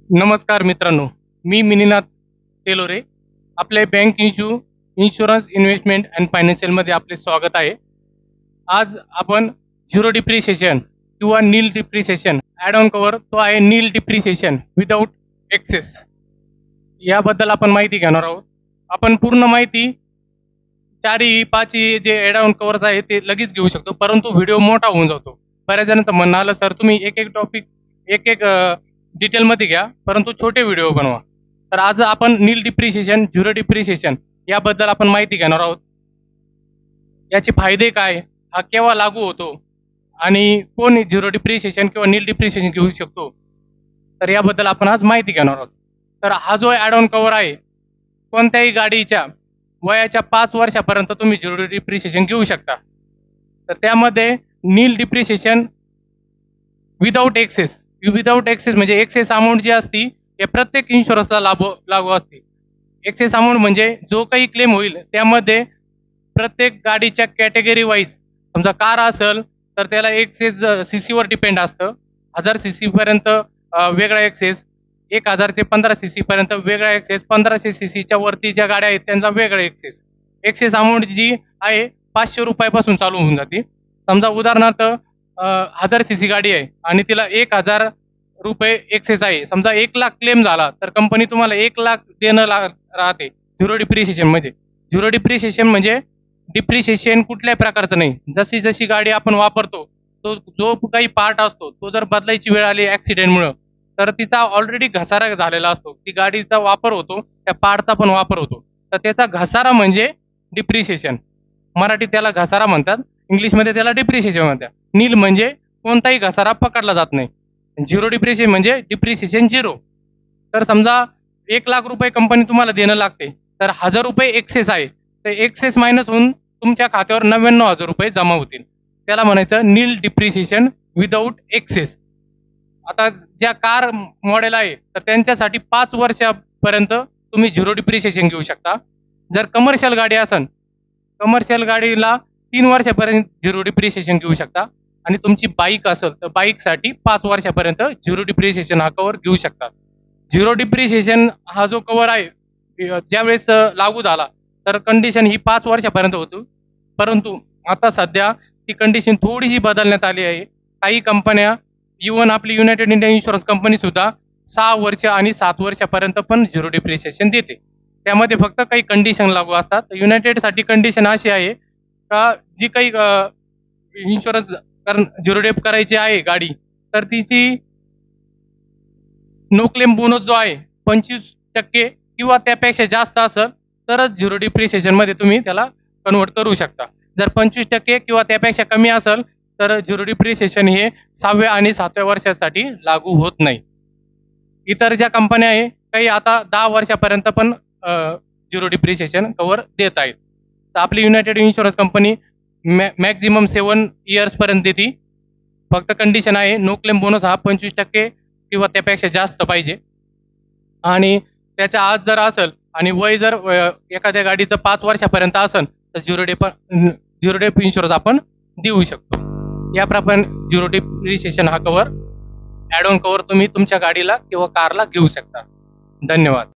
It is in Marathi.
नमस्कार मित्रांनो, मी मिनीनाथ तेलोरे. आपले बँक इन्शुरन्स इन्व्हेस्टमेंट अँड फायनान्शियलमध्ये आपले स्वागत आहे. आज आपण झिरो डिप्रिसिएशन किंवा नील डिप्रिसिएशन ॲड ऑन कव्हर, तो आहे नील डिप्रिसिएशन विदाऊट एक्सेस, याबद्दल आपण माहिती घेणार आहोत. आपण पूर्ण माहिती 4 5 जे ॲड ऑन कव्हर्स आहे ते लगेच घेऊ शकतो, परंतु व्हिडिओ मोठा होऊन जातो. बऱ्याच जणांचं म्हणणं आलं, सर तुम्ही एक एक टॉपिक एक एक डिटेलमध्ये घ्या, परंतु छोटे व्हिडिओ बनवा. तर आज आपण नील डिप्रिसिएशन, झिरो डिप्रिसिएशन याबद्दल आपण माहिती घेणार आहोत. याचे फायदे काय, हा केव्हा लागू होतो आणि कोण झिरो डिप्रिसिएशन किंवा नील डिप्रिसिएशन घेऊ शकतो, तर याबद्दल आपण आज माहिती घेणार आहोत. तर हा जो ॲड ऑन कव्हर आहे, कोणत्याही गाडीच्या वयाच्या 5 वर्षापर्यंत तुम्ही झिरो डिप्रिसिएशन घेऊ शकता. तर त्यामध्ये नील डिप्रिसिएशन विदाऊट एक्सेस म्हणजे एक्सेस अमाऊंट जी असती हे प्रत्येक इन्शुरन्सला लागू असते. एक्सेस अमाऊंट म्हणजे जो काही क्लेम होईल त्यामध्ये प्रत्येक गाडीच्या कॅटेगरी वाईज, समजा कार असेल तर त्याला एक्सेस सीसीवर डिपेंड असतं. 1000 सीसी पर्यंत वेगळा एक्सेस, 1000 ते 15 सीसी पर्यंत वेगळा एक्सेस, 1500 सीसीच्या वरती ज्या गाड्या आहेत त्यांचा वेगळा एक्सेस. एक्सेस अमाऊंट जी आहे 500 रुपयापासून चालू होऊन जाते. समजा उदाहरणार्थ 1000 सीसी गाडी आहे आणि तिला 1000 रुपये एक्सेस आहे. समजा 1,00,000 क्लेम झाला तर कंपनी तुम्हाला 1,00,000 देणं राहते झिरो डिप्रिसिएशन मध्ये. झिरो डिप्रिसिएशन म्हणजे डिप्रिसिएशन कुठल्याही प्रकारचं नाही. जशी जशी गाडी आपण वापरतो, तो जो काही पार्ट असतो तो जर बदलायची वेळ आली ऍक्सिडेंटमुळे, तर तिचा ऑलरेडी घसारा झालेला असतो. ती गाडीचा वापर होतो, त्या पार्टचा पण वापर होतो, तर त्याचा घसारा म्हणजे डिप्रिसिएशन. मराठीत त्याला घसारा म्हणतात, इंग्लिशमध्ये त्याला डिप्रिसिएशन म्हणतात. नील म्हणजे कोणताही घसारा पकडला जात नाही. झिरो डिप्रिसिएशन म्हणजे डिप्रिसिएशन झिरो. तर समजा 1,00,000 रुपये कंपनी तुम्हाला देणं लागते, तर 1000 रुपये एक्सेस आहे, तर एक्सेस मायनस होऊन तुमच्या खात्यावर 99,000 रुपये जमा होतील. त्याला म्हणायचं नील डिप्रिसिएशन विदाऊट एक्सेस. आता ज्या कार मॉडेल आहे तर त्यांच्यासाठी 5 वर्षापर्यंत तुम्ही झिरो डिप्रिसिएशन घेऊ शकता. जर कमर्शियल गाडी असेल, कमर्शियल गाडीला 3 वर्षापर्यंत झिरो डिप्रिसिएशन घेऊ शकता. आणि तुमची बाईक असेल तर बाईकसाठी 5 वर्षापर्यंत झिरो डिप्रिसिएशन हा कव्हर घेऊ शकता. झिरो डिप्रिसिएशन हा जो कव्हर आहे ज्यावेळेस लागू झाला तर कंडिशन ही 5 वर्षापर्यंत होती, परंतु आता सध्या ती कंडिशन थोडीशी बदलण्यात आली आहे. काही कंपन्या, इव्हन आपली युनायटेड इंडिया इन्शुरन्स कंपनी सुद्धा 6 वर्ष आणि 7 वर्षापर्यंत पण झिरो डिप्रिसिएशन देते. त्यामध्ये फक्त काही कंडिशन लागू असतात. युनायटेडसाठी कंडिशन अशी आहे का जी काही इन्शुरन्स झिरो डेप करायची आहे गाडी, तर तिची नो क्लेम बोनस जो आहे 25% किंवा त्यापेक्षा जास्त असेल तरच झिरो डिप्रिसिएशन मध्ये तुम्ही त्याला कन्वर्ट करू शकता. जर 25% किंवा त्यापेक्षा कमी असेल तर झिरो डिप्रिसिएशन हे 6व्या आणि 7व्या वर्षासाठी लागू होत नाही. इतर ज्या कंपन्या आहे काही आता 10 वर्षापर्यंत पण झिरो डिप्रिसिएशन कव्हर देत आहेत. तर आपली United insurance company maximum 7 years पर्यंत देते. फक्त कंडिशन आहे नो क्लेम बोनस हा 25% किंवा त्यापेक्षा जास्त पाहिजे. आणि त्याच्या आज जर असेल आणि वय जर एखाद्या गाडीचं 5 वर्षापर्यंत असेल तर झिरो डेप इन्शुरन्स आपण देऊ शकतो. याप्रमाणे झिरो डिप्रिसिएशन हा कव्हर ॲड ऑन कव्हर तुम्ही तुमच्या गाडीला किंवा कारला घेऊ शकता. धन्यवाद.